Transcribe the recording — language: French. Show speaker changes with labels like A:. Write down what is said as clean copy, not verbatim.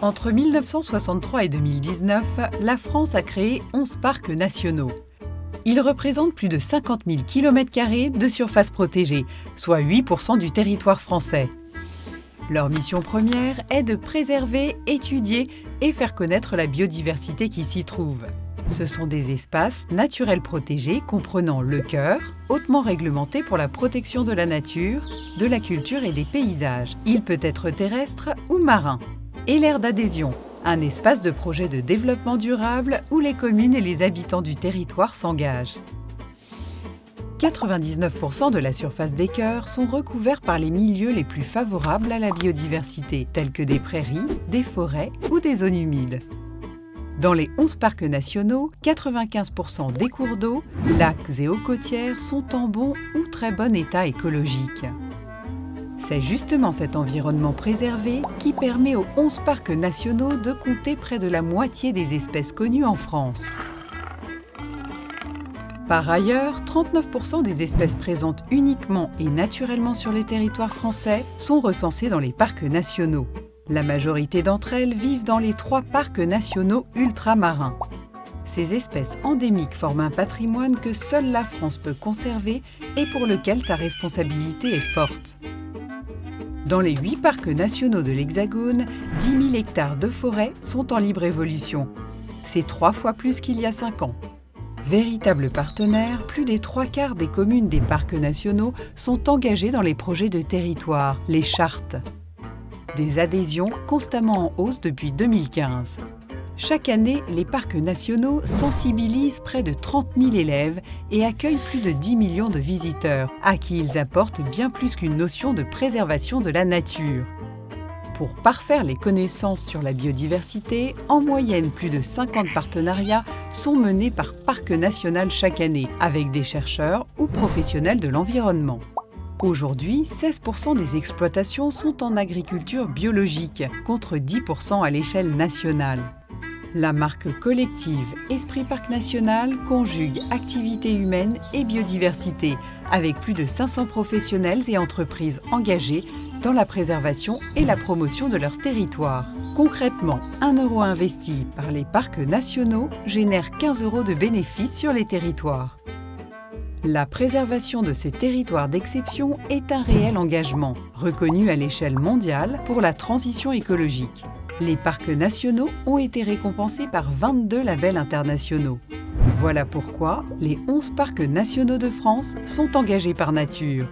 A: Entre 1963 et 2019, la France a créé 11 parcs nationaux. Ils représentent plus de 50 000 km² de surface protégée, soit 8% du territoire français. Leur mission première est de préserver, étudier et faire connaître la biodiversité qui s'y trouve. Ce sont des espaces naturels protégés comprenant le cœur, hautement réglementé pour la protection de la nature, de la culture et des paysages. Il peut être terrestre ou marin. Et l'aire d'adhésion, un espace de projet de développement durable où les communes et les habitants du territoire s'engagent. 99% de la surface des cœurs sont recouverts par les milieux les plus favorables à la biodiversité, tels que des prairies, des forêts ou des zones humides. Dans les 11 parcs nationaux, 95% des cours d'eau, lacs et eaux côtières sont en bon ou très bon état écologique. C'est justement cet environnement préservé qui permet aux 11 parcs nationaux de compter près de la moitié des espèces connues en France. Par ailleurs, 39% des espèces présentes uniquement et naturellement sur les territoires français sont recensées dans les parcs nationaux. La majorité d'entre elles vivent dans les 3 parcs nationaux ultramarins. Ces espèces endémiques forment un patrimoine que seule la France peut conserver et pour lequel sa responsabilité est forte. Dans les 8 parcs nationaux de l'Hexagone, 10 000 hectares de forêt sont en libre évolution. C'est 3 fois plus qu'il y a 5 ans. Véritables partenaires, plus des 3/4 des communes des parcs nationaux sont engagées dans les projets de territoire, les chartes. Des adhésions constamment en hausse depuis 2015. Chaque année, les parcs nationaux sensibilisent près de 30 000 élèves et accueillent plus de 10 millions de visiteurs, à qui ils apportent bien plus qu'une notion de préservation de la nature. Pour parfaire les connaissances sur la biodiversité, en moyenne, plus de 50 partenariats sont menés par parc national chaque année, avec des chercheurs ou professionnels de l'environnement. Aujourd'hui, 16% des exploitations sont en agriculture biologique, contre 10% à l'échelle nationale. La marque collective Esprit Parc National conjugue activité humaine et biodiversité, avec plus de 500 professionnels et entreprises engagés dans la préservation et la promotion de leur territoire. Concrètement, 1 euro investi par les parcs nationaux génère 15 € de bénéfices sur les territoires. La préservation de ces territoires d'exception est un réel engagement, reconnu à l'échelle mondiale pour la transition écologique. Les parcs nationaux ont été récompensés par 22 labels internationaux. Voilà pourquoi les 11 parcs nationaux de France sont engagés par nature.